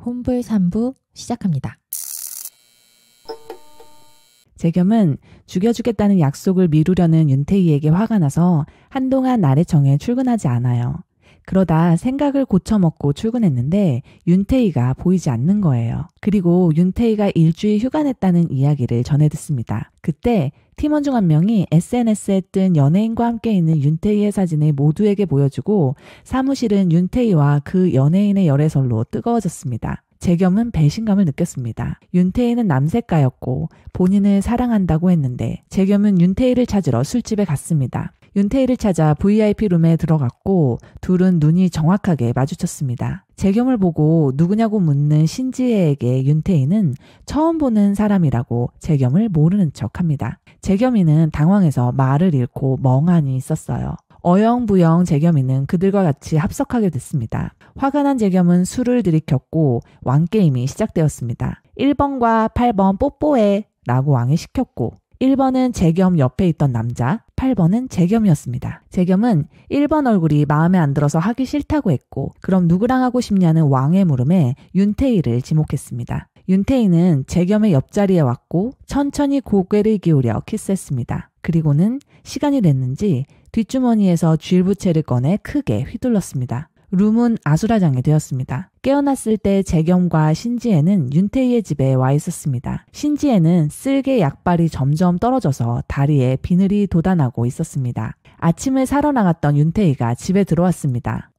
혼불 3부 시작합니다. 재겸은 죽여주겠다는 약속을 미루려는 윤태희에게 화가 나서 한동안 나래청에 출근하지 않아요. 그러다 생각을 고쳐먹고 출근했는데 윤태희가 보이지 않는 거예요. 그리고 윤태희가 일주일 휴가 냈다는 이야기를 전해 듣습니다. 그때 팀원 중 한 명이 SNS에 뜬 연예인과 함께 있는 윤태희의 사진을 모두에게 보여주고 사무실은 윤태희와 그 연예인의 열애설로 뜨거워졌습니다. 재겸은 배신감을 느꼈습니다. 윤태희는 남색가였고 본인을 사랑한다고 했는데 재겸은 윤태희를 찾으러 술집에 갔습니다. 윤태희를 찾아 VIP 룸에 들어갔고 둘은 눈이 정확하게 마주쳤습니다. 재겸을 보고 누구냐고 묻는 신지혜에게 윤태희는 처음 보는 사람이라고 재겸을 모르는 척합니다. 재겸이는 당황해서 말을 잃고 멍하니 있었어요. 어영부영 재겸이는 그들과 같이 합석하게 됐습니다. 화가 난 재겸은 술을 들이켰고 왕게임이 시작되었습니다. 1번과 8번 뽀뽀해 라고 왕이 시켰고 1번은 재겸 옆에 있던 남자, 8번은 재겸이었습니다. 재겸은 1번 얼굴이 마음에 안 들어서 하기 싫다고 했고 그럼 누구랑 하고 싶냐는 왕의 물음에 윤태희를 지목했습니다. 윤태희는 재겸의 옆자리에 왔고 천천히 고개를 기울여 키스했습니다. 그리고는 시간이 됐는지 뒷주머니에서 쥘부채를 꺼내 크게 휘둘렀습니다. 룸은 아수라장이 되었습니다. 깨어났을 때 재겸과 신지혜는 윤태희의 집에 와 있었습니다. 신지혜는 쓸개 약발이 점점 떨어져서 다리에 비늘이 돋아나고 있었습니다. 아침을 사러 나갔던 윤태희가 집에 들어왔습니다.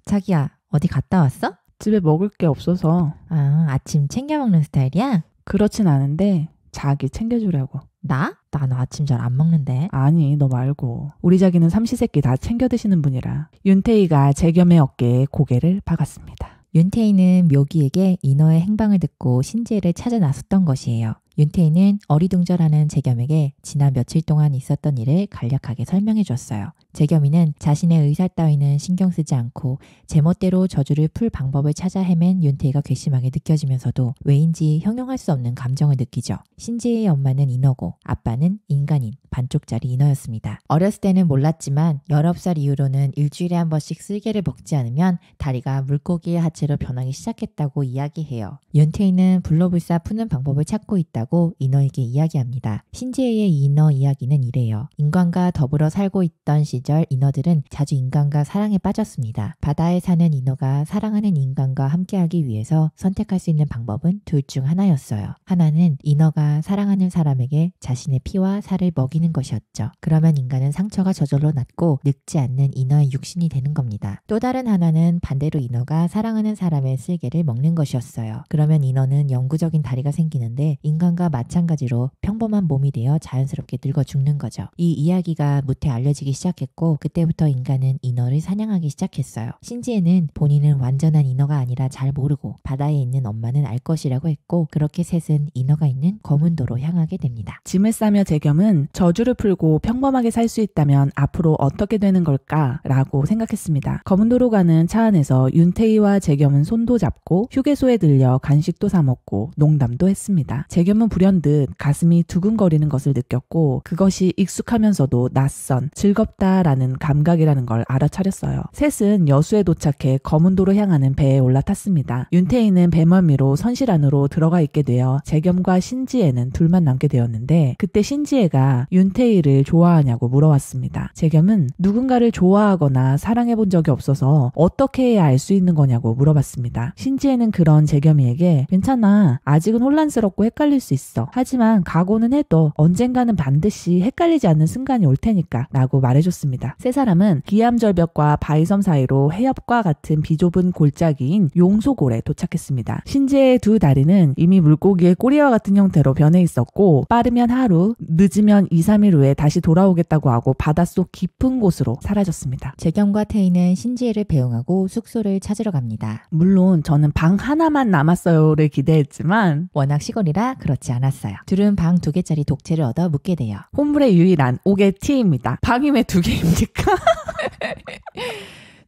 자기야, 어디 갔다 왔어? 집에 먹을 게 없어서. 아침 챙겨 먹는 스타일이야? 그렇진 않은데 자기 챙겨주려고. 나? 나 아침 잘 안 먹는데. 아니, 너 말고. 우리 자기는 삼시세끼 다 챙겨 드시는 분이라. 윤태희가 재겸의 어깨에 고개를 박았습니다. 윤태희는 묘기에게 인어의 행방을 듣고 신지혜를 찾아 나섰던 것이에요. 윤태희는 어리둥절하는 재겸에게 지난 며칠 동안 있었던 일을 간략하게 설명해 줬어요. 재겸이는 자신의 의사 따위는 신경 쓰지 않고 제멋대로 저주를 풀 방법을 찾아 헤맨 윤태희가 괘씸하게 느껴지면서도 왜인지 형용할 수 없는 감정을 느끼죠. 신지혜의 엄마는 인어고 아빠는 인간인 반쪽짜리 인어였습니다. 어렸을 때는 몰랐지만 19살 이후로는 일주일에 한 번씩 쓸개를 먹지 않으면 다리가 물고기의 하체로 변하기 시작했다고 이야기해요. 윤태희는 불로불사 푸는 방법을 찾고 있다고 인어에게 이야기합니다. 신지혜의 인어 이야기는 이래요. 인간과 더불어 살고 있던 시절 인어들은 자주 인간과 사랑에 빠졌습니다. 바다에 사는 인어가 사랑하는 인간과 함께하기 위해서 선택할 수 있는 방법은 둘 중 하나였어요. 하나는 인어가 사랑하는 사람에게 자신의 피와 살을 먹이는 것이었죠. 그러면 인간은 상처가 저절로 낫고 늙지 않는 인어의 육신이 되는 겁니다. 또 다른 하나는 반대로 인어가 사랑하는 사람의 쓸개를 먹는 것이었어요. 그러면 인어는 영구적인 다리가 생기는데 인간과 마찬가지로 평범한 몸이 되어 자연스럽게 늙어 죽는 거죠. 이 이야기가 무태 알려지기 시작했고 그때부터 인간은 인어를 사냥하기 시작했어요. 신지혜는 본인은 완전한 인어가 아니라 잘 모르고 바다에 있는 엄마는 알 것이라고 했고 그렇게 셋은 인어가 있는 거문도로 향하게 됩니다. 짐을 싸며 재겸은 저주를 풀고 평범하게 살 수 있다면 앞으로 어떻게 되는 걸까? 라고 생각했습니다. 거문도로 가는 차 안에서 윤태희와 재겸은 손도 잡고 휴게소에 들려 간식도 사 먹고 농담도 했습니다. 재겸은 불현듯 가슴이 두근거리는 것을 느꼈고 그것이 익숙하면서도 낯선 즐겁다라는 감각이라는 걸 알아차렸어요. 셋은 여수에 도착해 거문도로 향하는 배에 올라탔습니다. 윤태희는 배멀미로 선실 안으로 들어가 있게 되어 재겸과 신지혜는 둘만 남게 되었는데 그때 신지혜가 윤태희를 좋아하냐고 물어왔습니다. 재겸은 누군가를 좋아하거나 사랑해본 적이 없어서 어떻게 해야 알 수 있는 거냐고 물어봤습니다. 신지혜는 그런 재겸이에게 괜찮아. 아직은 혼란스럽고 헷갈릴 수 있어. 하지만 각오는 해도 언젠가는 반드시 헷갈리지 않는 순간이 올 테니까 라고 말해줬습니다. 세 사람은 기암절벽과 바위섬 사이로 해협과 같은 비좁은 골짜기인 용소골에 도착했습니다. 신지혜의 두 다리는 이미 물고기의 꼬리와 같은 형태로 변해 있었고 빠르면 하루, 늦으면 2, 3일 후에 다시 돌아오겠다고 하고 바닷속 깊은 곳으로 사라졌습니다. 재겸과 태희는 신지혜를 배웅하고 숙소를 찾으러 갑니다. 물론 저는 방 하나만 남았어요를 기대했지만 워낙 시골이라 그렇지 않았어요. 둘은 방 2개짜리 독채를 얻어 묵게 돼요. 홈불의 유일한 옥의 티입니다. 방이 왜 2개입니까?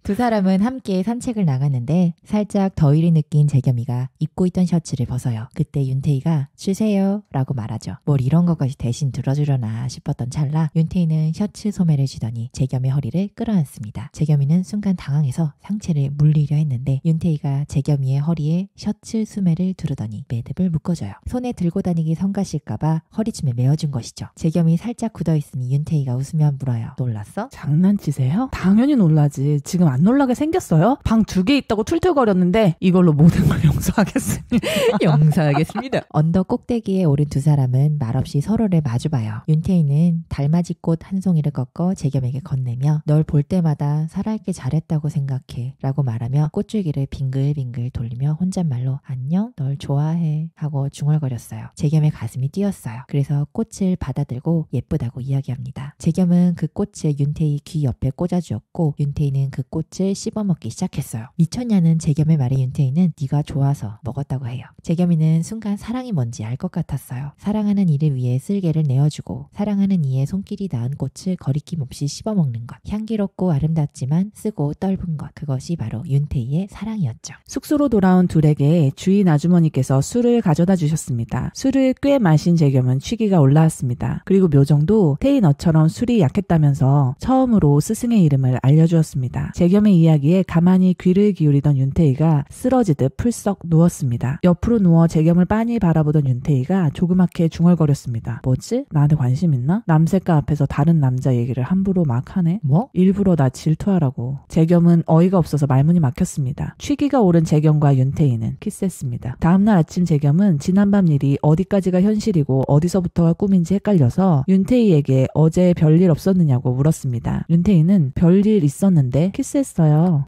두 사람은 함께 산책을 나갔는데 살짝 더위를 느낀 재겸이가 입고 있던 셔츠를 벗어요. 그때 윤태희가 주세요 라고 말하죠. 뭘 이런 것까지 대신 들어주려나 싶었던 찰나 윤태희는 셔츠 소매를 쥐더니 재겸의 허리를 끌어안습니다. 재겸이는 순간 당황해서 상체를 물리려 했는데 윤태희가 재겸이의 허리에 셔츠 소매를 두르더니 매듭을 묶어줘요. 손에 들고 다니기 성가실까봐 허리춤에 메어준 것이죠. 재겸이 살짝 굳어있으니 윤태희가 웃으며 물어요. 놀랐어? 장난치세요? 당연히 놀라지. 지금 안 놀라게 생겼어요? 방 2개 있다고 툴툴거렸는데 이걸로 모든 걸 용서하겠습니다. 용서하겠습니다. 언덕 꼭대기에 오른 두 사람은 말없이 서로를 마주봐요. 윤태희는 달맞이꽃 한 송이를 꺾어 재겸에게 건네며 널 볼 때마다 살아있게 잘했다고 생각해 라고 말하며 꽃줄기를 빙글빙글 돌리며 혼잣말로 안녕 널 좋아해 하고 중얼거렸어요. 재겸의 가슴이 뛰었어요. 그래서 꽃을 받아들고 예쁘다고 이야기합니다. 재겸은 그 꽃을 윤태희 귀 옆에 꽂아주었고 윤태희는 그 꽃을 씹어먹기 시작했어요. 미쳤냐는 재겸의 말에 윤태희는 네가 좋아서 먹었다고 해요. 재겸이는 순간 사랑이 뭔지 알 것 같았어요. 사랑하는 이를 위해 쓸개를 내어주고 사랑하는 이의 손길이 닿은 꽃을 거리낌 없이 씹어먹는 것. 향기롭고 아름답지만 쓰고 떫은 것. 그것이 바로 윤태희의 사랑이었죠. 숙소로 돌아온 둘에게 주인 아주머니께서 술을 가져다 주셨습니다. 술을 꽤 마신 재겸은 취기가 올라왔습니다. 그리고 묘정도 태희 너처럼 술이 약했다면서 처음으로 스승의 이름을 알려주었습니다. 재겸의 이야기에 가만히 귀를 기울이던 윤태희가 쓰러지듯 풀썩 누웠습니다. 옆으로 누워 재겸을 빤히 바라보던 윤태희가 조그맣게 중얼거렸습니다. 뭐지? 나한테 관심 있나? 남색과 앞에서 다른 남자 얘기를 함부로 막 하네? 뭐? 일부러 나 질투하라고. 재겸은 어이가 없어서 말문이 막혔습니다. 취기가 오른 재겸과 윤태희는 키스했습니다. 다음날 아침 재겸은 지난밤 일이 어디까지가 현실이고 어디서부터가 꿈인지 헷갈려서 윤태희에게 어제 별일 없었느냐고 물었습니다. 윤태희는 별일 있었는데 키스했어요.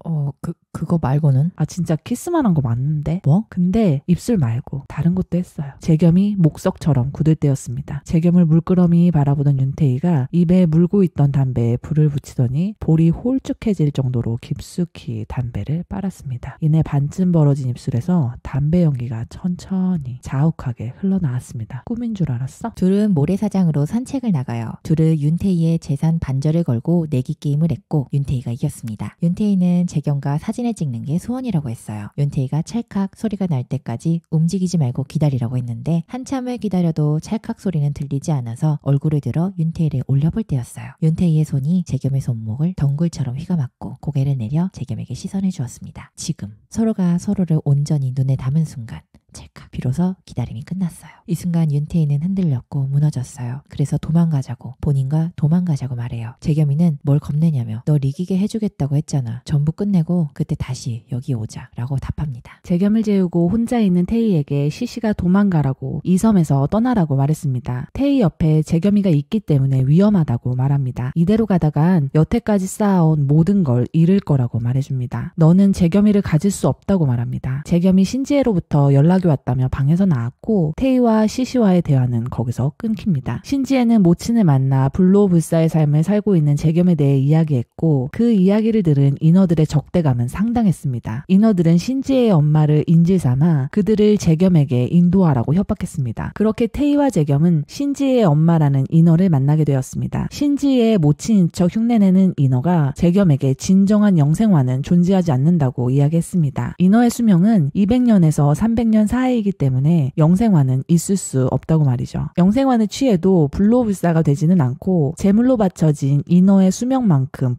그거 말고는? 아 진짜 키스만 한 거 맞는데? 뭐? 근데 입술 말고 다른 것도 했어요. 재겸이 목석처럼 굳을 때였습니다. 재겸을 물끄러미 바라보던 윤태희가 입에 물고 있던 담배에 불을 붙이더니 볼이 홀쭉해질 정도로 깊숙이 담배를 빨았습니다. 이내 반쯤 벌어진 입술에서 담배 연기가 천천히 자욱하게 흘러나왔습니다. 꿈인 줄 알았어? 둘은 모래사장으로 산책을 나가요. 둘은 윤태희의 재산 반절을 걸고 내기 게임을 했고 윤태희가 이겼습니다. 윤태희는 재겸과 사진을 찍는 게 소원이라고 했어요. 윤태희가 찰칵 소리가 날 때까지 움직이지 말고 기다리라고 했는데 한참을 기다려도 찰칵 소리는 들리지 않아서 얼굴을 들어 윤태희를 올려볼 때였어요. 윤태희의 손이 재겸의 손목을 덩굴처럼 휘감았고 고개를 내려 재겸에게 시선을 주었습니다. 지금 서로가 서로를 온전히 눈에 담은 순간 찰칵 비로소 기다림이 끝났어요. 이 순간 윤태희는 흔들렸고 무너졌어요. 그래서 도망가자고 본인과 도망가자고 말해요. 재겸이는 뭘 겁내냐며 널 이기게 해주겠다고 했잖아. 전부 끝내고 그때 다시 여기 오자 라고 답합니다. 재겸을 재우고 혼자 있는 태희에게 시시가 도망가라고 이 섬에서 떠나라고 말했습니다. 태희 옆에 재겸이가 있기 때문에 위험하다고 말합니다. 이대로 가다간 여태까지 쌓아온 모든 걸 잃을 거라고 말해줍니다. 너는 재겸이를 가질 수 없다고 말합니다. 재겸이 신지혜로부터 연락이 왔다며 방에서 나왔고 태희와 시시와의 대화는 거기서 끊깁니다. 신지혜는 모친을 만나 불로불사의 삶을 살고 있는 재겸에 대해 이야기했고 그 이야기를 들은 인어들의 적대감은 상당했습니다. 인어들은 신지혜의 엄마를 인질 삼아 그들을 재겸에게 인도하라고 협박했습니다. 그렇게 태희와 재겸은 신지혜의 엄마라는 인어를 만나게 되었습니다. 신지혜의 모친인 척 흉내내는 인어가 재겸에게 진정한 영생화는 존재하지 않는다고 이야기했습니다. 인어의 수명은 200년에서 300년 사이이기 때문에 영생화는 있을 수 없다고 말이죠. 영생화는 취해도 불로불사가 되지는 않고 제물로 바쳐진 인어의 수명만큼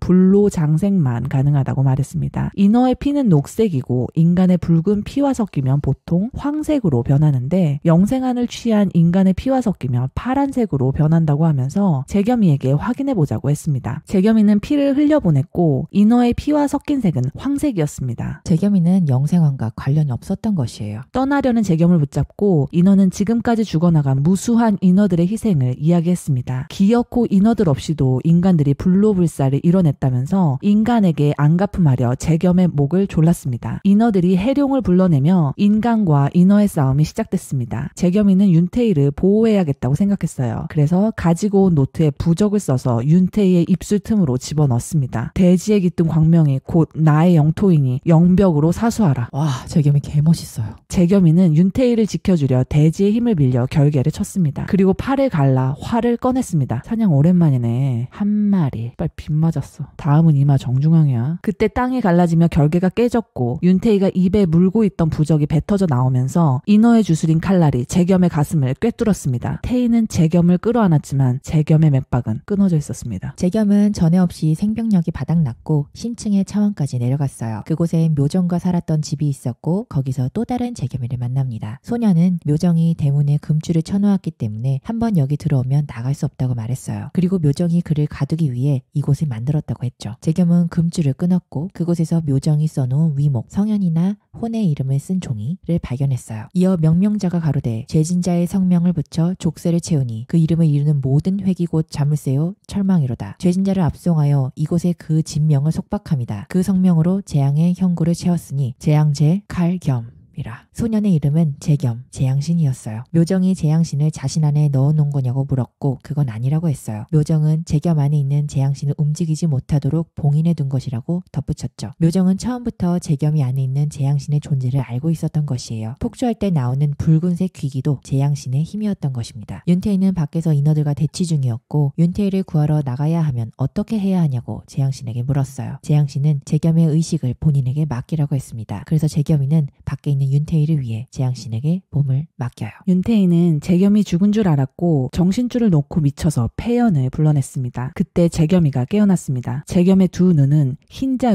불로장생만 가능하다고 말했습니다. 인어의 피는 녹색이고 인간의 붉은 피와 섞이면 보통 황색으로 변하는데 영생화를 취한 인간의 피와 섞이면 파란색으로 변한다고 하면서 재겸이에게 확인해보자고 했습니다. 재겸이는 피를 흘려보냈고 인어의 피와 섞인 색은 황색이었습니다. 재겸이는 영생환과 관련이 없었던 것이에요. 떠나려는 재겸을 붙잡고 인어는 지금까지 죽어나간 무수한 인어들의 희생을 이야기했습니다. 기어코 인어들 없이도 인간들이 불로불사를 이뤄냈다면서 인간에게 안갚음하려 재겸의 목을 졸랐습니다. 인어들이 해룡을 불러내며 인간과 인어의 싸움이 시작됐습니다. 재겸이는 윤태희를 보호해야겠다고 생각했어요. 그래서 가지고 온 노트에 부적을 써서 윤태희의 입술 틈으로 집어넣습니다. 대지에 깃든 광명이 곧 나의 영토이니 영벽으로 사수하라. 와, 재겸이 개멋있어요. 재겸이는 윤태희를 지켜주려 대지의 힘을 빌려 결계를 쳤습니다. 그리고 팔을 갈라 활을 꺼냈습니다. 사냥 오랜만이네. 한 마리. 빨리 빗 맞았어. 다음은 이마 정중앙이야. 그때 땅이 갈라지며 결계가 깨졌고 윤태희가 입에 물고 있던 부적이 뱉어져 나오면서 인어의 주술인 칼날이 재겸의 가슴을 꿰뚫었습니다. 태희는 재겸을 끌어안았지만 재겸의 맥박은 끊어져 있었습니다. 재겸은 전에 없이 생명력이 바닥났고 심층의 차원까지 내려갔어요. 그곳에 묘정과 살았던 집이 있었고 거기서 또 다른 재겸이를 만납니다. 소녀는 묘정이 대문에 금줄을 쳐놓았기 때문에 한번 여기 들어오면 나갈 수 없다고 말했어요. 그리고 묘정이 그를 가두기 위해 이곳을 만들었다고 했죠. 재겸은 금줄을 끊었고 그곳에서 묘정이 써놓은 위목, 성현이나 혼의 이름을 쓴 종이를 발견했어요. 이어 명명자가 가로되 죄진자의 성명을 붙여 족쇄를 채우니 그 이름을 이루는 모든 획이 곧 자물쇠요 철망이로다. 죄진자를 압송하여 이곳에 그 진명을 속박합니다. 그 성명으로 재앙의 형구를 채웠으니 재앙제 칼겸 이라. 소년의 이름은 재겸, 재앙신이었어요. 묘정이 재앙신을 자신 안에 넣어놓은 거냐고 물었고 그건 아니라고 했어요. 묘정은 재겸 안에 있는 재앙신을 움직이지 못하도록 봉인해 둔 것이라고 덧붙였죠. 묘정은 처음부터 재겸이 안에 있는 재앙신의 존재를 알고 있었던 것이에요. 폭주할 때 나오는 붉은색 귀기도 재앙신의 힘이었던 것입니다. 윤태희는 밖에서 인어들과 대치 중이었고 윤태희를 구하러 나가야 하면 어떻게 해야 하냐고 재앙신에게 물었어요. 재앙신은 재겸의 의식을 본인에게 맡기라고 했습니다. 그래서 재겸이는 밖에 있는 윤태희를 위해 재앙신에게 몸을 맡겨요. 윤태희는 재겸이 죽은 줄 알았고 정신줄을 놓고 미쳐서 폐연을 불러냈습니다. 그때 재겸이가 깨어났습니다. 재겸의 두 눈은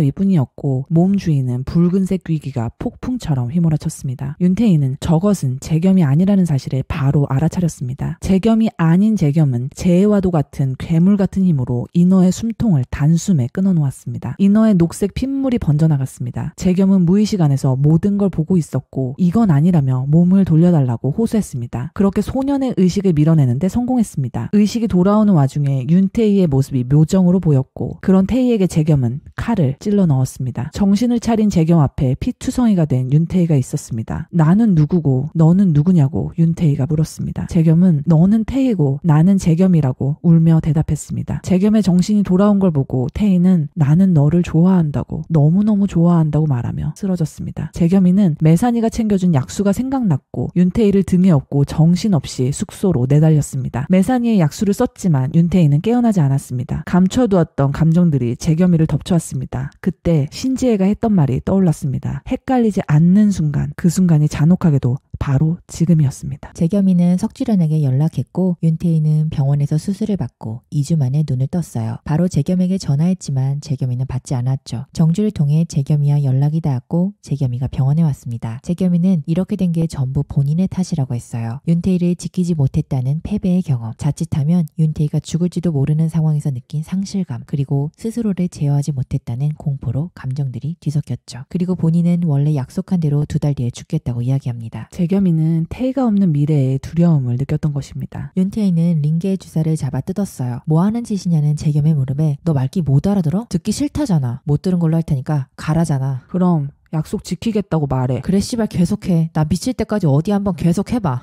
흰자위뿐이었고 몸 주위는 붉은색 귀기가 폭풍처럼 휘몰아쳤습니다. 윤태희는 저것은 재겸이 아니라는 사실을 바로 알아차렸습니다. 재겸이 아닌 재겸은 재해와도 같은 괴물 같은 힘으로 인어의 숨통을 단숨에 끊어놓았습니다. 인어의 녹색 핏물이 번져나갔습니다. 재겸은 무의식 안에서 모든 걸 보고 있었고 이건 아니라며 몸을 돌려달라고 호소했습니다. 그렇게 소년의 의식을 밀어내는데 성공했습니다. 의식이 돌아오는 와중에 윤태희의 모습이 묘정으로 보였고 그런 태희에게 재겸은 칼을 찔러 넣었습니다. 정신을 차린 재겸 앞에 피투성이가 된 윤태희가 있었습니다. 나는 누구고 너는 누구냐고 윤태희가 물었습니다. 재겸은 너는 태희고 나는 재겸이라고 울며 대답했습니다. 재겸의 정신이 돌아온 걸 보고 태희는 나는 너를 좋아한다고 너무너무 좋아한다고 말하며 쓰러졌습니다. 재겸이는 매산이가 챙겨준 약수가 생각났고 윤태희를 등에 업고 정신없이 숙소로 내달렸습니다. 매산이의 약수를 썼지만 윤태희는 깨어나지 않았습니다. 감춰두었던 감정들이 재겸이를 덮쳐왔습니다. 그때 신지혜가 했던 말이 떠올랐습니다. 헷갈리지 않는 순간, 그 순간이 잔혹하게도 바로 지금이었습니다. 재겸이는 석주련에게 연락했고 윤태희는 병원에서 수술을 받고 2주 만에 눈을 떴어요. 바로 재겸에게 전화했지만 재겸이는 받지 않았죠. 정주를 통해 재겸이와 연락이 닿았고 재겸이가 병원에 왔습니다. 재겸이는 이렇게 된 게 전부 본인의 탓이라고 했어요. 윤태희를 지키지 못했다는 패배의 경험, 자칫하면 윤태희가 죽을지도 모르는 상황에서 느낀 상실감, 그리고 스스로를 제어하지 못했다는 공포로 감정들이 뒤섞였죠. 그리고 본인은 원래 약속한 대로 2달 뒤에 죽겠다고 이야기합니다. 재겸이는 태희가 없는 미래에 두려움을 느꼈던 것입니다. 윤태희는 링게의 주사를 잡아 뜯었어요. 뭐 하는 짓이냐는 재겸의 무릎에 너 말귀 못 알아들어? 듣기 싫다잖아. 못 들은 걸로 할 테니까 가라잖아. 그럼 약속 지키겠다고 말해. 그래 씨발 계속해. 나 미칠 때까지 어디 한번 계속해봐.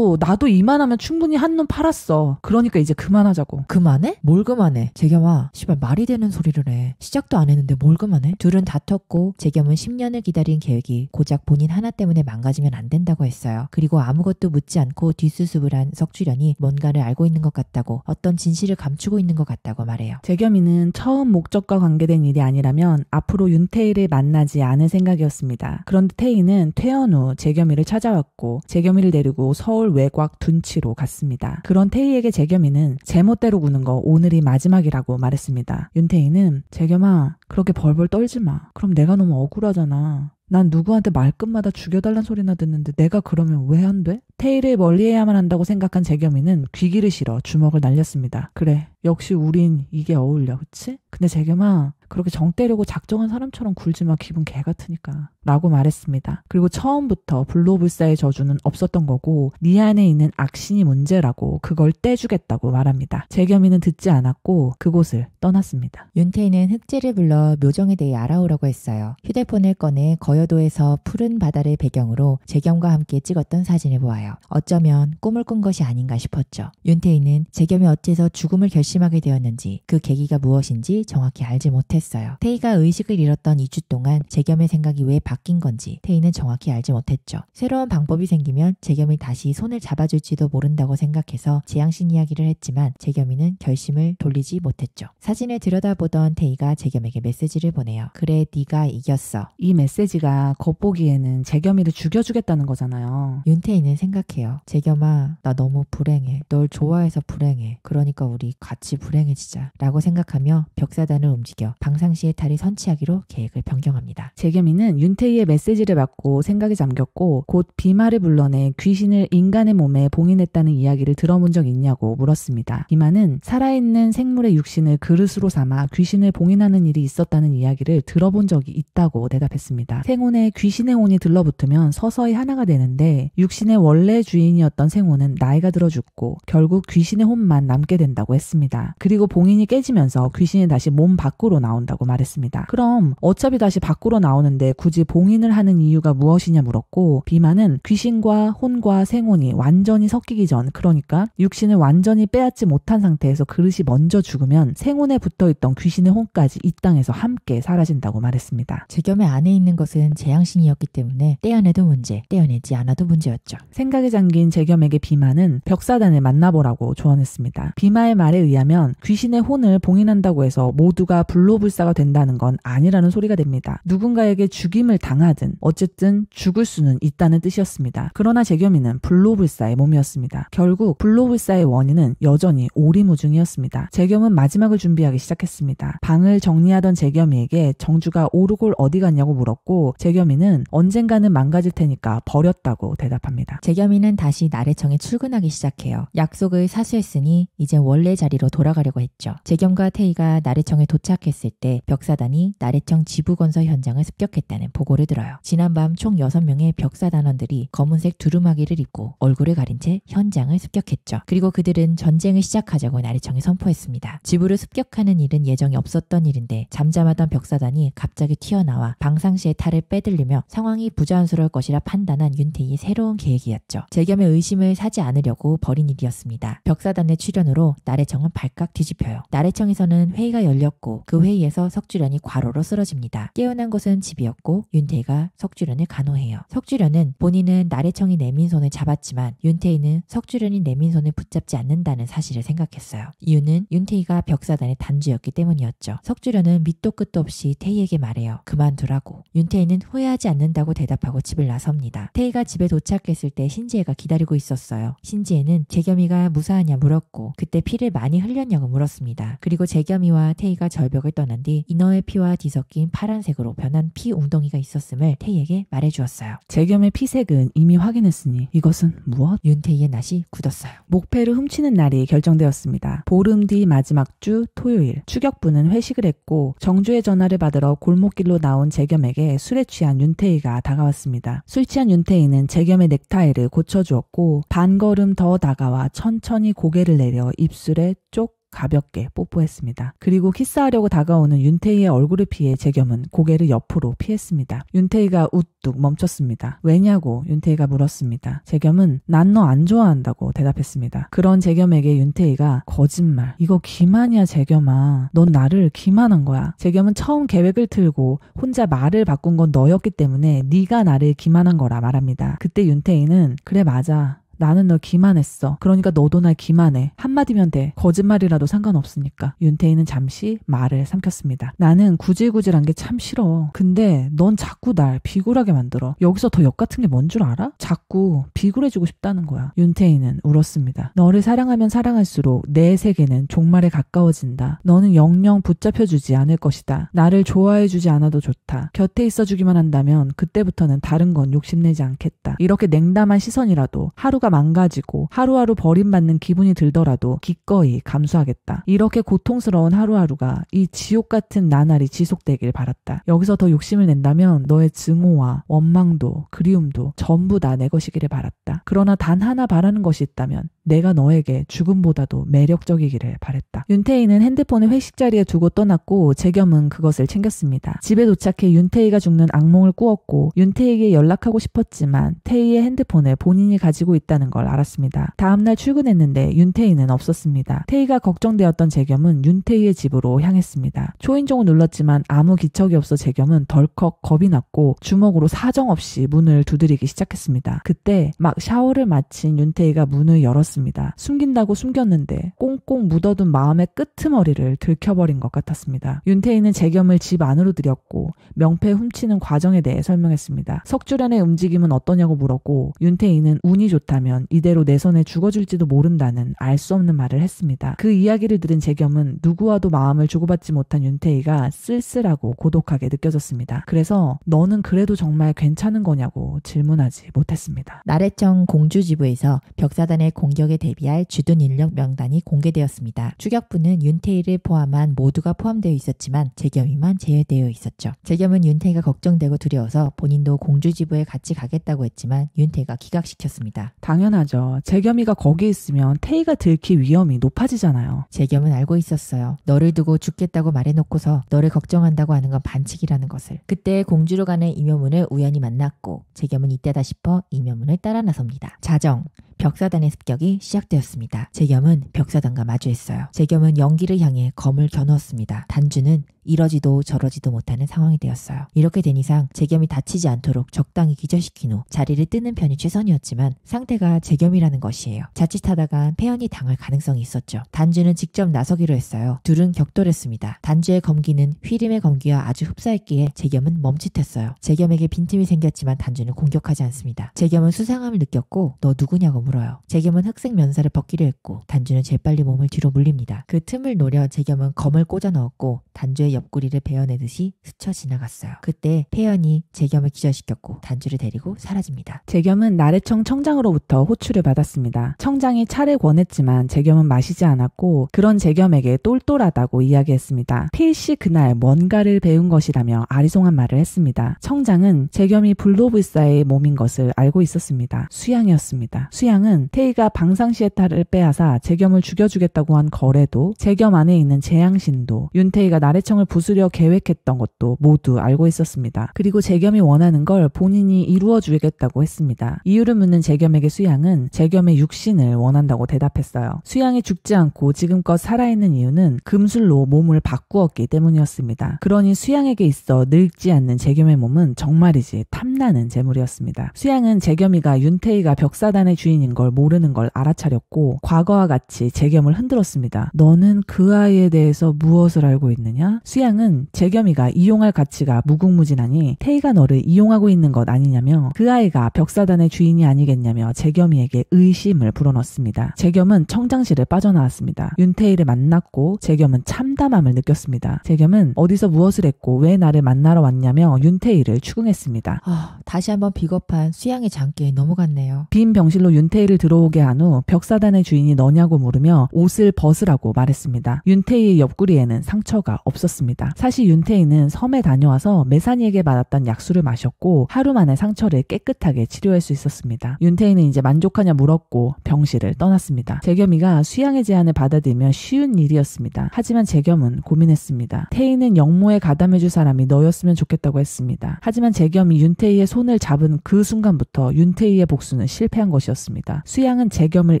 나도 이만하면 충분히 한눈 팔았어. 그러니까 이제 그만하자고. 그만해? 뭘 그만해? 재겸아 씨발 말이 되는 소리를 해. 시작도 안 했는데 뭘 그만해? 둘은 다퉜고 재겸은 10년을 기다린 계획이 고작 본인 하나 때문에 망가지면 안 된다고 했어요. 그리고 아무것도 묻지 않고 뒷수습을 한 석주련이 뭔가를 알고 있는 것 같다고, 어떤 진실을 감추고 있는 것 같다고 말해요. 재겸이는 처음 목적과 관계된 일이 아니라면 앞으로 윤태희를 만나지 않을 생각이었습니다. 그런데 태희는 퇴원 후 재겸이를 찾아왔고 재겸이를 데리고 서울 외곽 둔치로 갔습니다. 그런 태희에게 재겸이는 제멋대로 구는 거 오늘이 마지막이라고 말했습니다. 윤태희는 재겸아 그렇게 벌벌 떨지 마. 그럼 내가 너무 억울하잖아. 난 누구한테 말끝마다 죽여달란 소리나 듣는데 내가 그러면 왜 안 돼? 태희를 멀리해야만 한다고 생각한 재겸이는 귀기를 실어 주먹을 날렸습니다. 그래, 역시 우린 이게 어울려, 그치? 근데 재겸아 그렇게 정 때리고 작정한 사람처럼 굴지 마. 기분 개 같으니까 라고 말했습니다. 그리고 처음부터 불로불사의 저주는 없었던 거고 네 안에 있는 악신이 문제라고 그걸 떼주겠다고 말합니다. 재겸이는 듣지 않았고 그곳을 떠났습니다. 윤태희는 흑제를 불러 묘정에 대해 알아오라고 했어요. 휴대폰을 꺼내 거여도에서 푸른 바다를 배경으로 재겸과 함께 찍었던 사진을 보아요. 어쩌면 꿈을 꾼 것이 아닌가 싶었죠. 윤태희는 재겸이 어째서 죽음을 결심 결심하게 되었는지 그 계기가 무엇인지 정확히 알지 못했어요. 태희가 의식을 잃었던 2주 동안 재겸의 생각이 왜 바뀐 건지 태희는 정확히 알지 못했죠. 새로운 방법이 생기면 재겸이 다시 손을 잡아줄지도 모른다고 생각해서 재앙신 이야기를 했지만 재겸이는 결심을 돌리지 못했죠. 사진을 들여다보던 태희가 재겸에게 메시지를 보내요. 그래, 네가 이겼어. 이 메시지가 겉보기에는 재겸이를 죽여주겠다는 거잖아요. 윤태희는 생각해요. 재겸아, 나 너무 불행해. 널 좋아해서 불행해. 그러니까 우리 같이 불행해지자 라고 생각하며 벽사단을 움직여 방상시의 탈을 선취하기로 계획을 변경합니다. 재겸이는 윤태희의 메시지를 받고 생각에 잠겼고 곧 비마를 불러내 귀신을 인간의 몸에 봉인했다는 이야기를 들어본 적 있냐고 물었습니다. 비마는 살아있는 생물의 육신을 그릇으로 삼아 귀신을 봉인하는 일이 있었다는 이야기를 들어본 적이 있다고 대답했습니다. 생혼에 귀신의 혼이 들러붙으면 서서히 하나가 되는데 육신의 원래 주인이었던 생혼은 나이가 들어 죽고 결국 귀신의 혼만 남게 된다고 했습니다. 그리고 봉인이 깨지면서 귀신이 다시 몸 밖으로 나온다고 말했습니다. 그럼 어차피 다시 밖으로 나오는데 굳이 봉인을 하는 이유가 무엇이냐 물었고 비마는 귀신과 혼과 생혼이 완전히 섞이기 전, 그러니까 육신을 완전히 빼앗지 못한 상태에서 그릇이 먼저 죽으면 생혼에 붙어있던 귀신의 혼까지 이 땅에서 함께 사라진다고 말했습니다. 재겸의 안에 있는 것은 재앙신이었기 때문에 떼어내도 문제, 떼어내지 않아도 문제였죠. 생각에 잠긴 재겸에게 비마는 벽사단을 만나보라고 조언했습니다. 비마의 말에 의하면 귀신의 혼을 봉인한다고 해서 모두가 불로불사가 된다는 건 아니라는 소리가 됩니다. 누군가에게 죽임을 당하든 어쨌든 죽을 수는 있다는 뜻이었습니다. 그러나 재겸이는 불로불사의 몸이었습니다. 결국 불로불사의 원인은 여전히 오리무중이었습니다. 재겸은 마지막을 준비하기 시작했습니다. 방을 정리하던 재겸이에게 정주가 오르골 어디 갔냐고 물었고 재겸이는 언젠가는 망가질 테니까 버렸다고 대답합니다. 재겸이는 다시 나래청에 출근하기 시작해요. 약속을 사수했으니 이제 원래 자리로 돌아가려고 했죠. 재겸과 태희가 나래청에 도착했을 때 벽사단이 나래청 지부건설 현장을 습격했다는 보고를 들어요. 지난밤 총 6명의 벽사단원들이 검은색 두루마기를 입고 얼굴을 가린 채 현장을 습격했죠. 그리고 그들은 전쟁을 시작하자고 나래청에 선포했습니다. 지부를 습격하는 일은 예정이 없었던 일인데 잠잠하던 벽사단이 갑자기 튀어나와 방상시의 탈을 빼들리며 상황이 부자연스러울 것이라 판단한 윤태희의 새로운 계획이었죠. 재겸의 의심을 사지 않으려고 벌인 일이었습니다. 벽사단의 출현으로 나래청은 발칵 뒤집혀요. 나래청에서는 회의가 열렸고 그 회의에서 석주련이 과로로 쓰러집니다. 깨어난 것은 집이었고 윤태희가 석주련을 간호해요. 석주련은 본인은 나래청이 내민 손을 잡았지만 윤태희는 석주련이 내민 손을 붙잡지 않는다는 사실을 생각했어요. 이유는 윤태희가 벽사단의 단주였기 때문이었죠. 석주련은 밑도 끝도 없이 태희에게 말해요. 그만두라고. 윤태희는 후회하지 않는다고 대답하고 집을 나섭니다. 태희가 집에 도착했을 때 신지혜가 기다리고 있었어요. 신지혜는 재겸이가 무사하냐 물었고 그때 피를 많이 흘렸냐고 물었습니다. 그리고 재겸이와 태희가 절벽을 떠난 뒤 인어의 피와 뒤섞인 파란색으로 변한 피 웅덩이가 있었음을 태희에게 말해주었어요. 재겸의 피색은 이미 확인했으니 이것은 무엇? 윤태희의 낯이 굳었어요. 목패를 훔치는 날이 결정되었습니다. 보름 뒤 마지막 주 토요일, 추격부는 회식을 했고 정주의 전화를 받으러 골목길로 나온 재겸에게 술에 취한 윤태희가 다가왔습니다. 술 취한 윤태희는 재겸의 넥타이를 고쳐주었고 반걸음 더 다가와 천천히 고개를 내려 입술에 쪽 가볍게 뽀뽀했습니다. 그리고 키스하려고 다가오는 윤태희의 얼굴을 피해 재겸은 고개를 옆으로 피했습니다. 윤태희가 우뚝 멈췄습니다. 왜냐고 윤태희가 물었습니다. 재겸은 난 너 안 좋아한다고 대답했습니다. 그런 재겸에게 윤태희가 거짓말. 이거 기만이야 재겸아. 넌 나를 기만한 거야. 재겸은 처음 계획을 틀고 혼자 말을 바꾼 건 너였기 때문에 네가 나를 기만한 거라 말합니다. 그때 윤태희는 그래 맞아. 나는 널 기만했어. 그러니까 너도 날 기만해. 한마디면 돼. 거짓말이라도 상관없으니까. 윤태희는 잠시 말을 삼켰습니다. 나는 구질구질한 게 참 싫어. 근데 넌 자꾸 날 비굴하게 만들어. 여기서 더 역 같은 게 뭔 줄 알아? 자꾸 비굴해지고 싶다는 거야. 윤태희는 울었습니다. 너를 사랑하면 사랑할수록 내 세계는 종말에 가까워진다. 너는 영영 붙잡혀주지 않을 것이다. 나를 좋아해주지 않아도 좋다. 곁에 있어주기만 한다면 그때부터는 다른 건 욕심내지 않겠다. 이렇게 냉담한 시선이라도 하루가 망가지고 하루하루 버림받는 기분이 들더라도 기꺼이 감수하겠다. 이렇게 고통스러운 하루하루가 이 지옥 같은 나날이 지속되길 바랐다. 여기서 더 욕심을 낸다면 너의 증오와 원망도 그리움도 전부 다 내 것이기를 바랐다. 그러나 단 하나 바라는 것이 있다면 내가 너에게 죽음보다도 매력적이기를 바랬다. 윤태희는 핸드폰을 회식 자리에 두고 떠났고 재겸은 그것을 챙겼습니다. 집에 도착해 윤태희가 죽는 악몽을 꾸었고 윤태희에게 연락하고 싶었지만 태희의 핸드폰을 본인이 가지고 있다 있다는 걸 알았습니다. 다음날 출근했는데 윤태희는 없었습니다. 태희가 걱정되었던 재겸은 윤태희의 집으로 향했습니다. 초인종을 눌렀지만 아무 기척이 없어 재겸은 덜컥 겁이 났고 주먹으로 사정없이 문을 두드리기 시작했습니다. 그때 막 샤워를 마친 윤태희가 문을 열었습니다. 숨긴다고 숨겼는데 꽁꽁 묻어둔 마음의 끄트머리를 들켜버린 것 같았습니다. 윤태희는 재겸을 집 안으로 들였고 명패 훔치는 과정에 대해 설명했습니다. 석주련의 움직임은 어떠냐고 물었고 윤태희는 운이 좋다면 이대로 내 손에 죽어줄지도 모른다는 알 수 없는 말을 했습니다. 그 이야기를 들은 재겸은 누구와도 마음을 주고받지 못한 윤태희가 쓸쓸하고 고독하게 느껴졌습니다. 그래서 너는 그래도 정말 괜찮은 거냐고 질문하지 못했습니다. 나래청 공주지부에서 벽사단의 공격에 대비할 주둔 인력 명단이 공개되었습니다. 추격부는 윤태희를 포함한 모두가 포함되어 있었지만 재겸이만 제외되어 있었죠. 재겸은 윤태희가 걱정되고 두려워서 본인도 공주지부에 같이 가겠다고 했지만 윤태희가 기각시켰습니다. 당연하죠. 재겸이가 거기 있으면 태희가 들킬 위험이 높아지잖아요. 재겸은 알고 있었어요. 너를 두고 죽겠다고 말해놓고서 너를 걱정한다고 하는 건 반칙이라는 것을. 그때 공주로 가는 이묘문을 우연히 만났고 재겸은 이때다 싶어 이묘문을 따라 나섭니다. 자정. 벽사단의 습격이 시작되었습니다. 재겸은 벽사단과 마주했어요. 재겸은 연기를 향해 검을 겨누었습니다. 단주는 이러지도 저러지도 못하는 상황이 되었어요. 이렇게 된 이상 재겸이 다치지 않도록 적당히 기절시킨 후 자리를 뜨는 편이 최선이었지만 상태가 재겸이라는 것이에요. 자칫하다가 폐연이 당할 가능성이 있었죠. 단주는 직접 나서기로 했어요. 둘은 격돌했습니다. 단주의 검기는 휘림의 검기와 아주 흡사했기에 재겸은 멈칫했어요. 재겸에게 빈틈이 생겼지만 단주는 공격하지 않습니다. 재겸은 수상함을 느꼈고 너 누구냐고 물어요. 재겸은 흑색 면사를 벗기려 했고 단주는 재빨리 몸을 뒤로 물립니다. 그 틈을 노려 재겸은 검을 꽂아 넣었고 단주의 옆구리를 베어내듯이 스쳐 지나갔어요. 그때 폐연이 재겸을 기절시켰고 단주를 데리고 사라집니다. 재겸은 나래청 청장으로부터 호출을 받았습니다. 청장이 차를 권했지만 재겸은 마시지 않았고 그런 재겸에게 똘똘하다고 이야기했습니다. 필시 그날 뭔가를 배운 것이라며 아리송한 말을 했습니다. 청장은 재겸이 불도불사의 몸인 것을 알고 있었습니다. 수양이었습니다. 수양은 태희가 방상시에타를 빼앗아 재겸을 죽여주겠다고 한 거래도 재겸 안에 있는 재양신도 윤태희가 나래청을 부수려 계획했던 것도 모두 알고 있었습니다. 그리고 재겸이 원하는 걸 본인이 이루어주겠다고 했습니다. 이유를 묻는 재겸에게 수양은 재겸의 육신을 원한다고 대답했어요. 수양이 죽지 않고 지금껏 살아있는 이유는 금술로 몸을 바꾸었기 때문이었습니다. 그러니 수양에게 있어 늙지 않는 재겸의 몸은 정말이지 탐나는 재물이었습니다. 수양은 재겸이가 윤태희가 벽사단의 주인인 걸 모르는 걸 알아차렸고 과거와 같이 재겸을 흔들었습니다. 너는 그 아이에 대해서 무엇을 알고 있느냐? 수양은 재겸이가 이용할 가치가 무궁무진하니 태희가 너를 이용하고 있는 것 아니냐며 그 아이가 벽사단의 주인이 아니겠냐며 재겸이에게 의심을 불어넣습니다. 재겸은 청장실을 빠져나왔습니다. 윤태희를 만났고 재겸은 참담함을 느꼈습니다. 재겸은 어디서 무엇을 했고 왜 나를 만나러 왔냐며 윤태희를 추궁했습니다. 다시 한번 비겁한 수양의 장기에 넘어갔네요. 빈 병실로 윤태희를 들어오게 한 후 벽사단의 주인이 너냐고 물으며 옷을 벗으라고 말했습니다. 윤태희의 옆구리에는 상처가 없었습니다. 사실 윤태희는 섬에 다녀와서 매산이에게 받았던 약수를 마셨고 하루 만에 상처를 깨끗하게 치료할 수 있었습니다. 윤태희는 이제 만족하냐 물었고 병실을 떠났습니다. 재겸이가 수양의 제안을 받아들이면 쉬운 일이었습니다. 하지만 재겸은 고민했습니다. 태희는 영모에 가담해줄 사람이 너였으면 좋겠다고 했습니다. 하지만 재겸이 윤태희의 손을 잡은 그 순간부터 윤태희의 복수는 실패한 것이었습니다. 수양은 재겸을